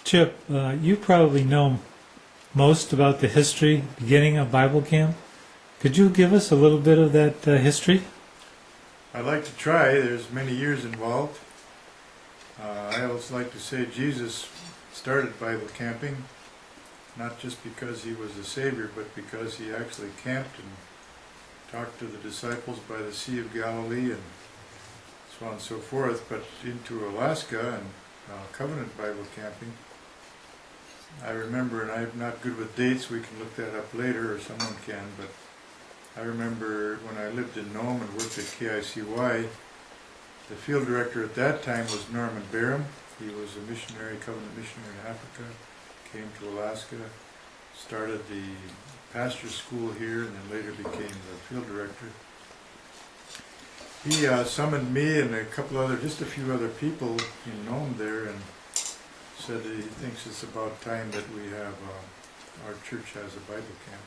Chip, you probably know most about the history, beginning of Bible camp. Could you give us a little bit of that history? I'd like to try. There's many years involved. I always like to say Jesus started Bible camping, not just because he was the Savior, but because he actually camped and talked to the disciples by the Sea of Galilee and so on and so forth, but into Alaska and Covenant Bible camping. I remember, and I'm not good with dates, we can look that up later, or someone can, but I remember when I lived in Nome and worked at KICY, the field director at that time was Norman Barham. He was a missionary, covenant missionary in Africa, came to Alaska, started the pastor's school here, and then later became the field director. He summoned me and a couple other, just a few other people in Nome there, and said that he thinks it's about time that we have, our church has a Bible camp.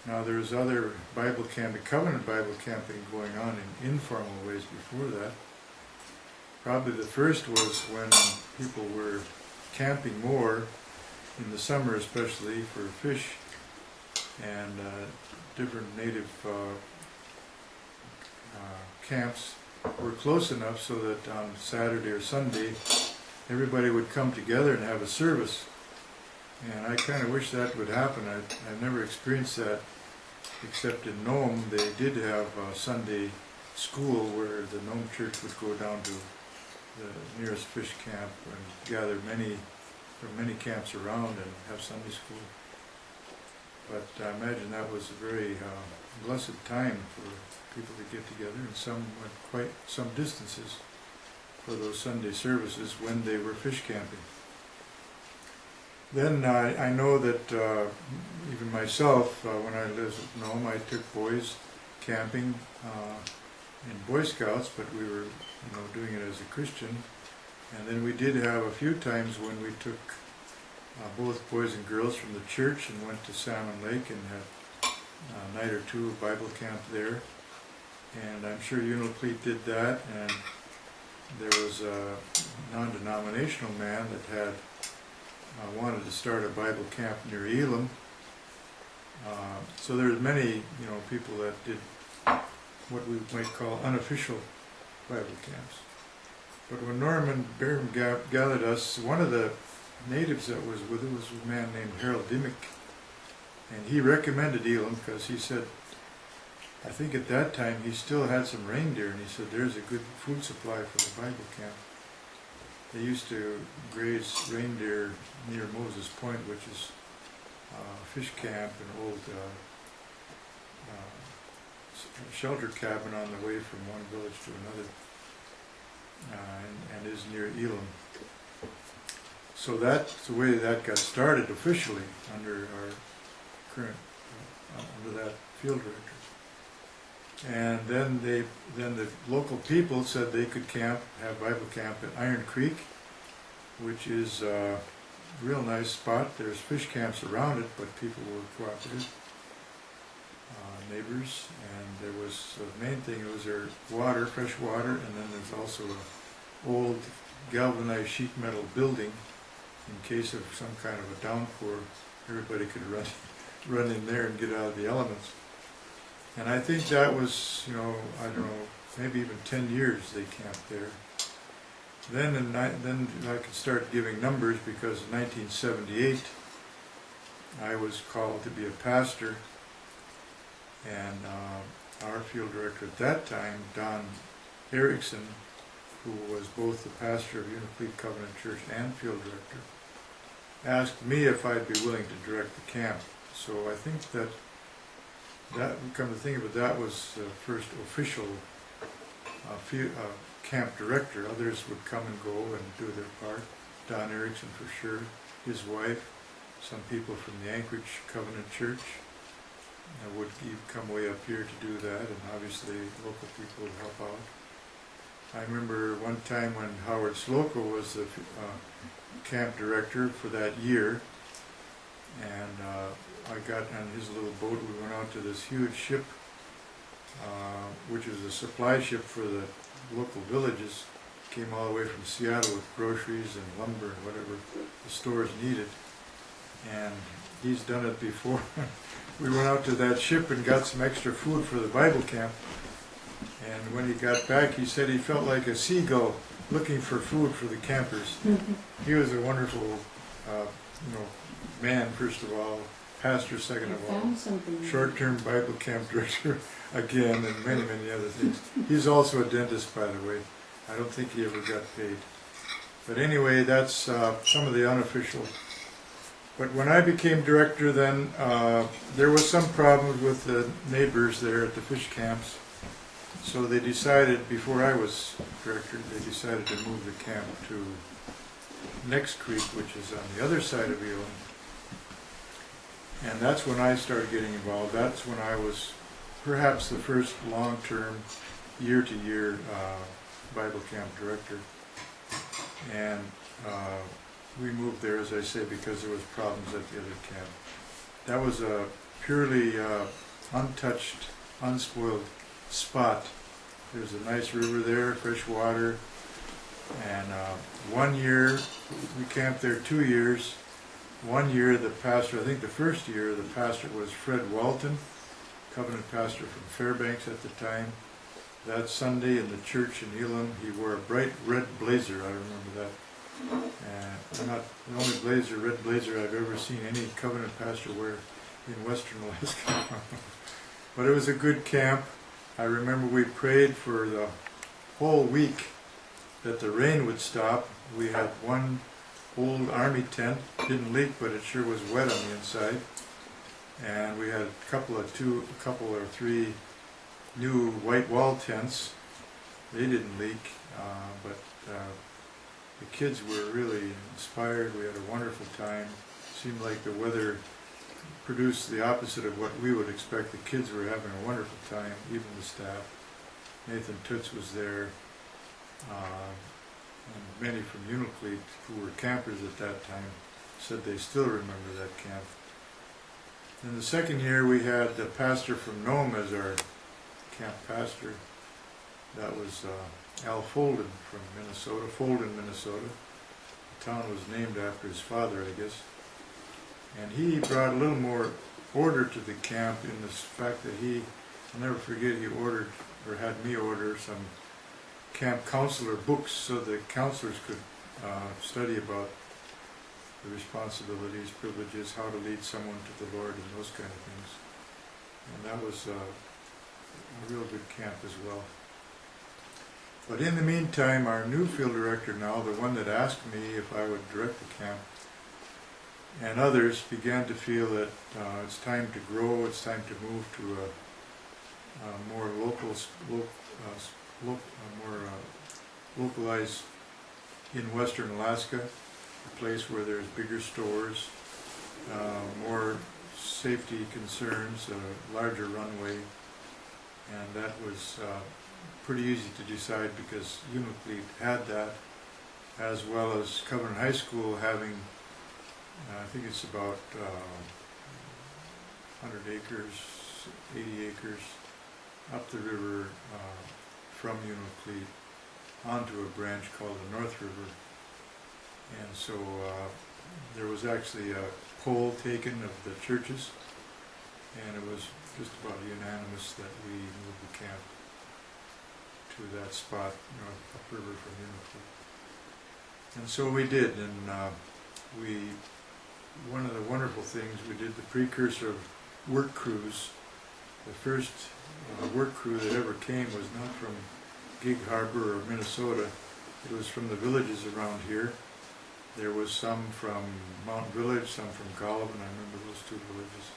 Now there's other Bible camping, covenant Bible camping going on in informal ways before that. Probably the first was when people were camping more, in the summer especially, for fish and different native camps were close enough so that on Saturday or Sunday everybody would come together and have a service. And I kind of wish that would happen. I've never experienced that except in Nome. They did have a Sunday school where the Nome church would go down to the nearest fish camp and gather from many camps around and have Sunday school. But I imagine that was a very blessed time for people to get together, and some went quite some distances for those Sunday services when they were fish camping. Then I know that even myself, when I lived at Nome, I took boys camping in Boy Scouts, but we were, doing it as a Christian. And then we did have a few times when we took both boys and girls from the church and went to Salmon Lake and had a night or two of Bible camp there. And I'm sure Unalcleet did that, and there was a non-denominational man that had wanted to start a Bible camp near Elam. So there's many, people that did what we might call unofficial Bible camps. But when Norman Barham gathered us, one of the natives that was with it was a man named Harold Dimmick, and he recommended Elam because he said, I think at that time he still had some reindeer, and he said there's a good food supply for the Bible camp. They used to graze reindeer near Moses Point, which is a fish camp, an old shelter cabin on the way from one village to another, and is near Elam. So that's the way that got started officially under our current, under that field director. And then the local people said they could have Bible camp at Iron Creek, which is a real nice spot. There's fish camps around it, but people were cooperative, neighbors, and there was the main thing, it was their water, fresh water, and then there's also an old galvanized sheet metal building in case of some kind of a downpour. Everybody could run in there and get out of the elements. And I think that was, I don't know, maybe even 10 years they camped there. Then I could start giving numbers because in 1978 I was called to be a pastor, and our field director at that time, Don Erickson, who was both the pastor of Unalcleet Covenant Church and field director, asked me if I'd be willing to direct the camp. So I think that come to think of it, that was the first official camp director. Others would come and go and do their part. Don Erickson for sure, his wife, some people from the Anchorage Covenant Church would come way up here to do that, and obviously local people would help out. I remember one time when Howard Slocum was the camp director for that year, and I got on his little boat. We went out to this huge ship, which was a supply ship for the local villages, came all the way from Seattle with groceries and lumber and whatever the stores needed. And he's done it before. We went out to that ship and got some extra food for the Bible camp. And when he got back, he said he felt like a seagull looking for food for the campers. He was a wonderful, man, first of all, pastor, second of all, short-term Bible camp director again, and many, many other things. He's also a dentist, by the way. I don't think he ever got paid. But anyway, that's some of the unofficial. But when I became director then, there was some problems with the neighbors there at the fish camps. So they decided, before I was director, they decided to move the camp to Next Creek, which is on the other side of Elam. And that's when I started getting involved. That's when I was perhaps the first long-term, year-to-year Bible camp director. And we moved there, as I say, because there was problems at the other camp. That was a purely untouched, unspoiled spot. There's a nice river there, fresh water, and 1 year, we camped there 2 years. 1 year the pastor, I think the first year, the pastor was Fred Walton, covenant pastor from Fairbanks at the time. That Sunday in the church in Elam, he wore a bright red blazer, I remember that. And not the only red blazer I've ever seen any covenant pastor wear in western Alaska. But it was a good camp. I remember we prayed for the whole week that the rain would stop. We had one old army tent, didn't leak, but it sure was wet on the inside. And we had a couple or three new white wall tents. They didn't leak, but the kids were really inspired. We had a wonderful time. Seemed like the weather produced the opposite of what we would expect. The kids were having a wonderful time, even the staff. Nathan Toots was there, and many from Unifleet who were campers at that time said they still remember that camp. In the second year we had the pastor from Nome as our camp pastor. That was Al Folden from Minnesota, Folden, Minnesota. The town was named after his father, I guess. And he brought a little more order to the camp in the fact that I'll never forget, he ordered, or had me order some camp counselor books so the counselors could study about the responsibilities, privileges, how to lead someone to the Lord, and those kind of things. And that was a real good camp as well. But in the meantime, our new field director now, the one that asked me if I would direct the camp, and others began to feel that it's time to grow, it's time to move to a more localized in western Alaska, a place where there's bigger stores, more safety concerns, a larger runway, and that was pretty easy to decide because Unifleet had that, as well as Covenant High School having, I think it's about 100 acres, 80 acres up the river from Unifleet onto a branch called the North River. And so there was actually a poll taken of the churches, and it was just about unanimous that we moved the camp to that spot, upriver from Unifleet. And so we did, and one of the wonderful things, we did the precursor of work crews. The first work crew that ever came was not from Gig Harbor or Minnesota. It was from the villages around here. There was some from Mount Village, some from Golovin, I remember those two villages.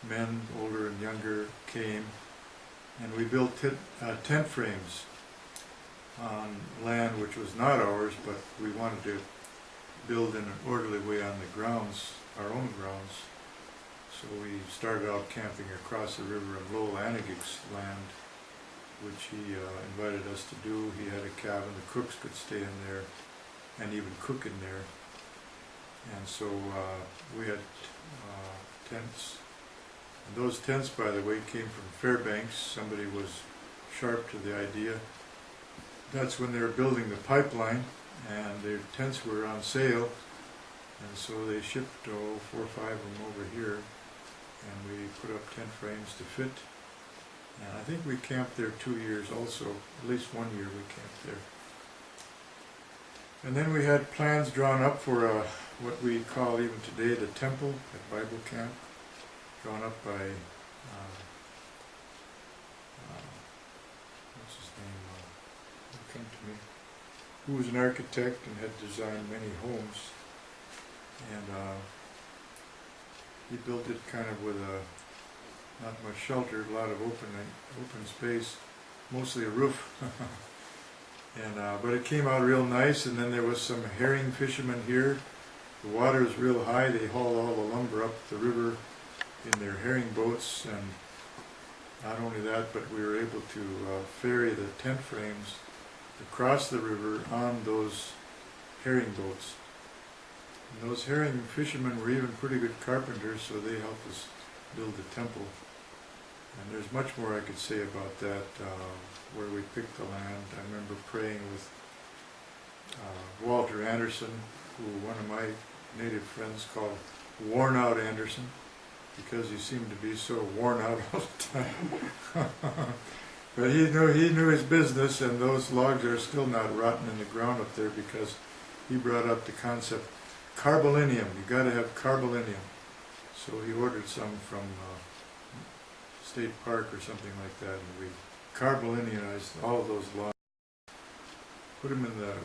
Men, older and younger, came, and we built tent frames on land which was not ours, but we wanted to build in an orderly way on the grounds, our own grounds. So we started out camping across the river on Lowell Anagic's land, which he invited us to do. He had a cabin, the cooks could stay in there and even cook in there. And so we had tents. And those tents, by the way, came from Fairbanks. Somebody was sharp to the idea. that's when they were building the pipeline, and their tents were on sale, and so they shipped 4 or 5 of them over here, and we put up tent frames to fit. And I think we camped there 2 years also, at least 1 year we camped there. And then we had plans drawn up for what we call even today the temple at Bible Camp, drawn up by, what's his name, who came to me, who was an architect and had designed many homes. And he built it kind of with not much shelter, a lot of open space, mostly a roof. And but it came out real nice. And then there was some herring fishermen here. The water is real high. They haul all the lumber up the river in their herring boats. And not only that, but we were able to ferry the tent frames across the river on those herring boats. And those herring fishermen were even pretty good carpenters, so they helped us build the temple. And there's much more I could say about that, where we picked the land. I remember praying with Walter Anderson, who one of my native friends called Worn Out Anderson, because he seemed to be so worn out all the time. But he knew his business, and those logs are still not rotten in the ground up there, because he brought up the concept carbolinium. You got to have carbolinium. So he ordered some from State Park or something like that, and we carboliniumized all of those logs, put them in the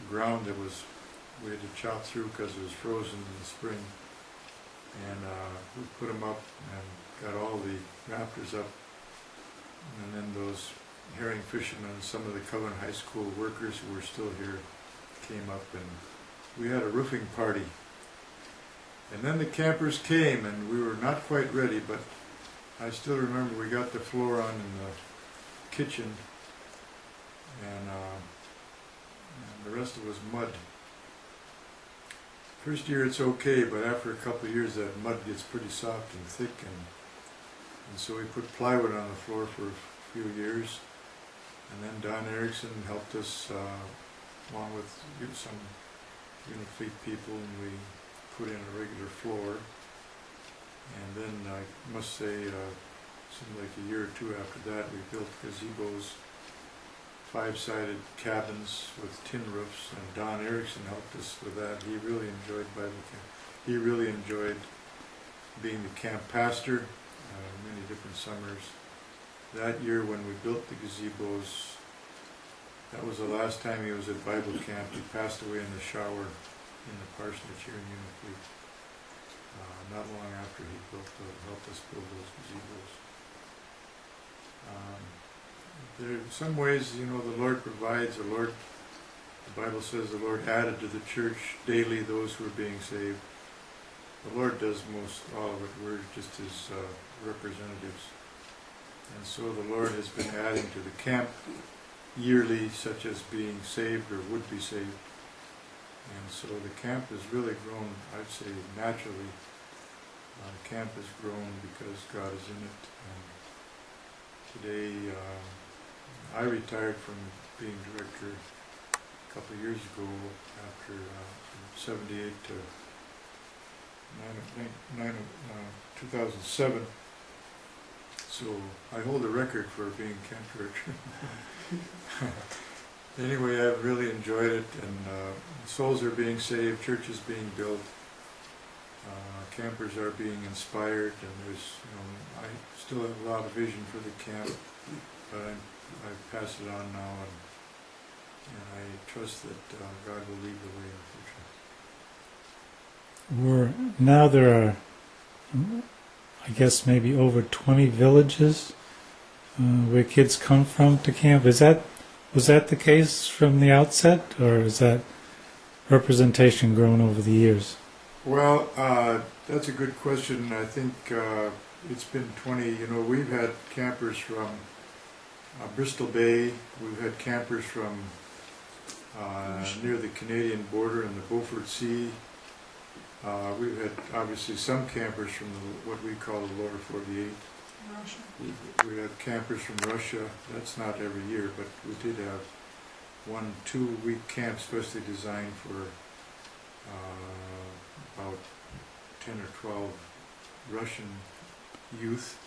ground that we had to chop through because it was frozen in the spring, and we put them up and got all the rafters up. And then those herring fishermen, some of the Covenant High School workers who were still here, came up, and we had a roofing party. And then the campers came, and we were not quite ready, but I still remember we got the floor on in the kitchen, and the rest of it was mud. First year it's okay, but after a couple of years that mud gets pretty soft and thick, and so we put plywood on the floor for a few years. And then Don Erickson helped us, along with some Unifleet people, and we put in a regular floor. And then I must say, seemed like a year or two after that, we built gazebos, 5-sided cabins with tin roofs, and Don Erickson helped us with that. He really enjoyed Bible camp. He really enjoyed being the camp pastor, many different summers. That year when we built the gazebos, that was the last time he was at Bible camp. He passed away in the shower in the parsonage here in Unifleet. Not long after he helped us build those gazebos. There, in some ways, you know, the Lord provides. The Bible says the Lord added to the church daily those who are being saved. The Lord does most all of it. We're just His representatives. And so the Lord has been adding to the camp yearly, such as being saved or would be saved. And so the camp has really grown, I'd say, naturally. The camp has grown because God is in it. And today, I retired from being director a couple of years ago after from 78 to 2007. So I hold the record for being camp director. Anyway, I've really enjoyed it, and souls are being saved, churches being built, campers are being inspired, and there's, you know, I still have a lot of vision for the camp, but I pass it on now, and I trust that God will lead the way in the future. Now there are, I guess, maybe over 20 villages where kids come from to camp. Was that the case from the outset, or is that representation grown over the years? Well, that's a good question. I think it's been 20. You know, we've had campers from Bristol Bay. We've had campers from near the Canadian border and the Beaufort Sea. We've had obviously some campers from what we call the lower 48. Russia. We had campers from Russia. That's not every year, but we did have one 2-week camp specially designed for about 10 or 12 Russian youth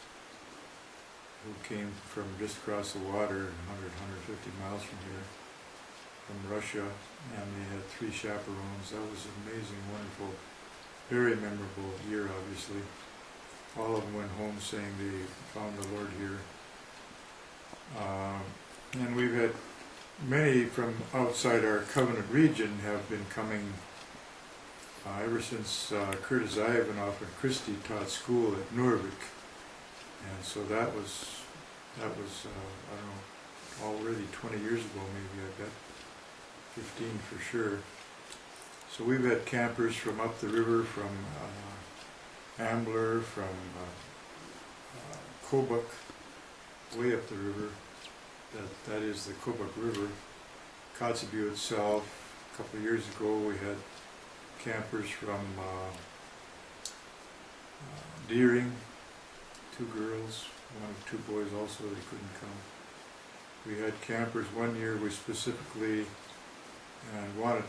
who came from just across the water, 150 miles from here, from Russia, and they had 3 chaperones. That was an amazing, wonderful, very memorable year, obviously. All of them went home saying they found the Lord here. And we've had many from outside our covenant region have been coming ever since Curtis Ivanov and Christie taught school at Nuremberg. And so that was I don't know, already 20 years ago maybe, I bet, 15 for sure. So we've had campers from up the river, from Ambler, from Kobuk, way up the river. That is the Kobuk River. Kotzebue itself. A couple of years ago we had campers from Deering, 2 girls, 2 boys also, they couldn't come. We had campers one year we specifically we wanted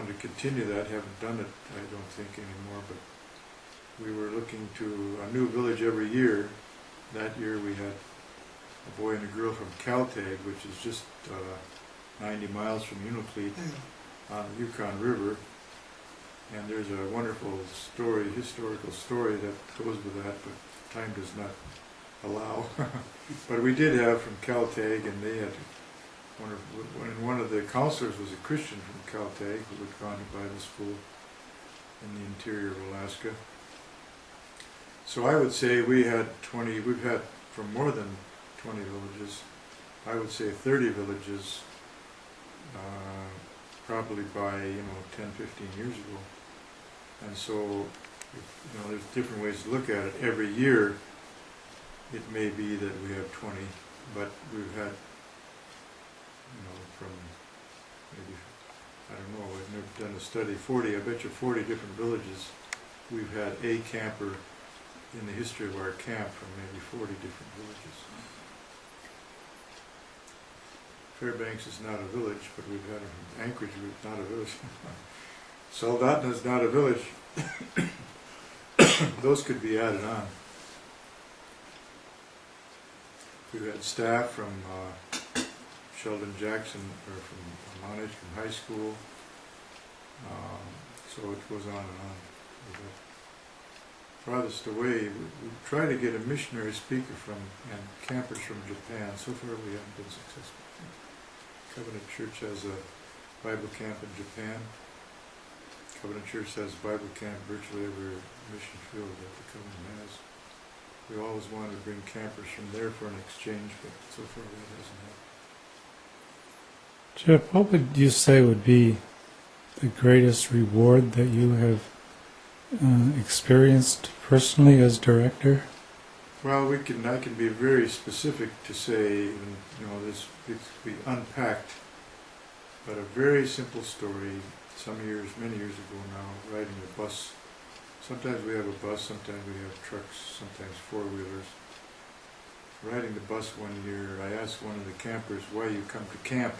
to continue that, haven't done it I don't think anymore, but we were looking to a new village every year. That year we had a boy and a girl from Caltag, which is just 90 miles from Unalakleet on the Yukon River. And there's a wonderful story, historical story that goes with that, but time does not allow. But we did have from Caltag, and they had one of the counselors was a Christian from Caltag who had gone to Bible school in the interior of Alaska. So I would say we've had from more than 20 villages, I would say 30 villages, probably by 10, 15 years ago. And so, there's different ways to look at it. Every year, it may be that we have 20, but we've had, from maybe, I don't know, I've never done a study, 40, I bet you 40 different villages. We've had a camper in the history of our camp from maybe 40 different villages. Fairbanks is not a village, but we've had them from Anchorage, not a village. Soldotna is not a village. Those could be added on. We've had staff from Sheldon Jackson, or from Mount Edgecombe High School. So it goes on and on. Farthest away, we try to get a missionary speaker and campers from Japan. So far we haven't been successful. Covenant Church has a Bible camp in Japan. Covenant Church has Bible camp virtually every mission field that the Covenant has. We always wanted to bring campers from there for an exchange, but so far that hasn't happened. Jeff, what would you say would be the greatest reward that you have experienced personally as director? Well, I can be very specific to say, this could be unpacked, but a very simple story. Many years ago now, riding a bus. Sometimes we have a bus, sometimes we have trucks, sometimes 4-wheelers. Riding the bus one year, I asked one of the campers, why you come to camp?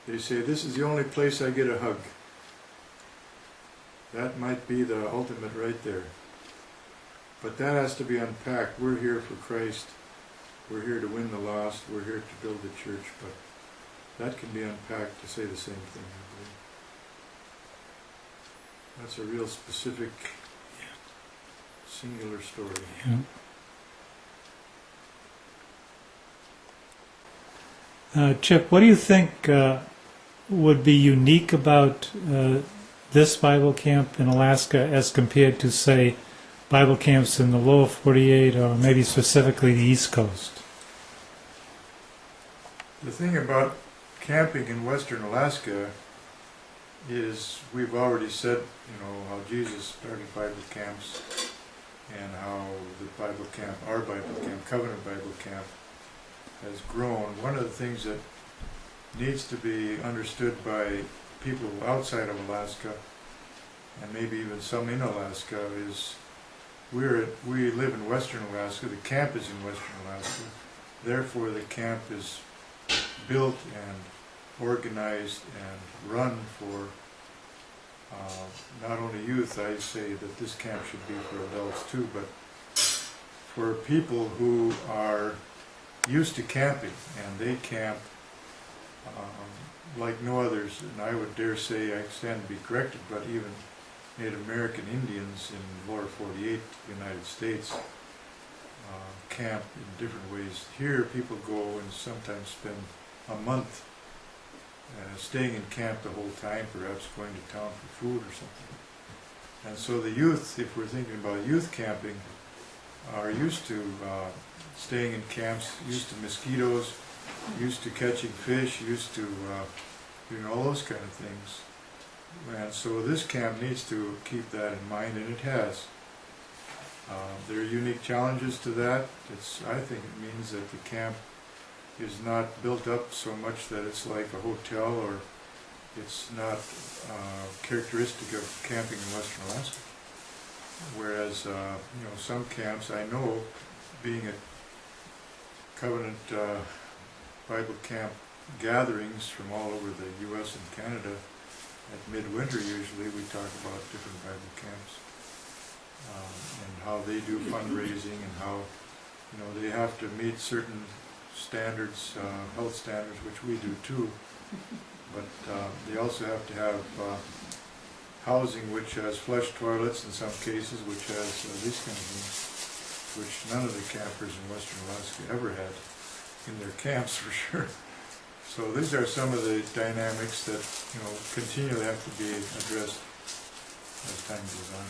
They say, this is the only place I get a hug. That might be the ultimate right there. But that has to be unpacked. We're here for Christ. We're here to win the lost. We're here to build the church. But that can be unpacked to say the same thing, I believe. That's a real specific, singular story. Yeah. Chip, what do you think would be unique about this Bible camp in Alaska as compared to, say, Bible camps in the lower 48 or maybe specifically the East Coast? The thing about camping in western Alaska is we've already said, how Jesus started Bible camps and how the Bible camp, our Bible camp, Covenant Bible camp, has grown. One of the things that needs to be understood by people outside of Alaska, and maybe even some in Alaska, is we live in western Alaska, the camp is in western Alaska, therefore the camp is built and organized and run for not only youth. I say that this camp should be for adults too, but for people who are used to camping, and they camp like no others. And I would dare say, I stand to be corrected, but even Native American Indians in the lower 48 United States camp in different ways. Here people go and sometimes spend a month staying in camp the whole time, perhaps going to town for food or something. And so the youth, if we're thinking about youth camping, are used to staying in camps, used to mosquitoes, used to catching fish, used to doing all those kind of things. And so this camp needs to keep that in mind, and it has. There are unique challenges to that. I think it means that the camp is not built up so much that it's like a hotel, or it's not characteristic of camping in Western Alaska. Whereas, some camps, I know, being at Covenant Bible Camp gatherings from all over the U.S. and Canada, at midwinter usually we talk about different Bible camps and how they do fundraising, and how they have to meet certain standards, health standards, which we do too, but they also have to have housing which has flush toilets in some cases, which has these kind of things, which none of the campers in Western Alaska ever had in their camps, for sure. So these are some of the dynamics that continually have to be addressed as time goes on.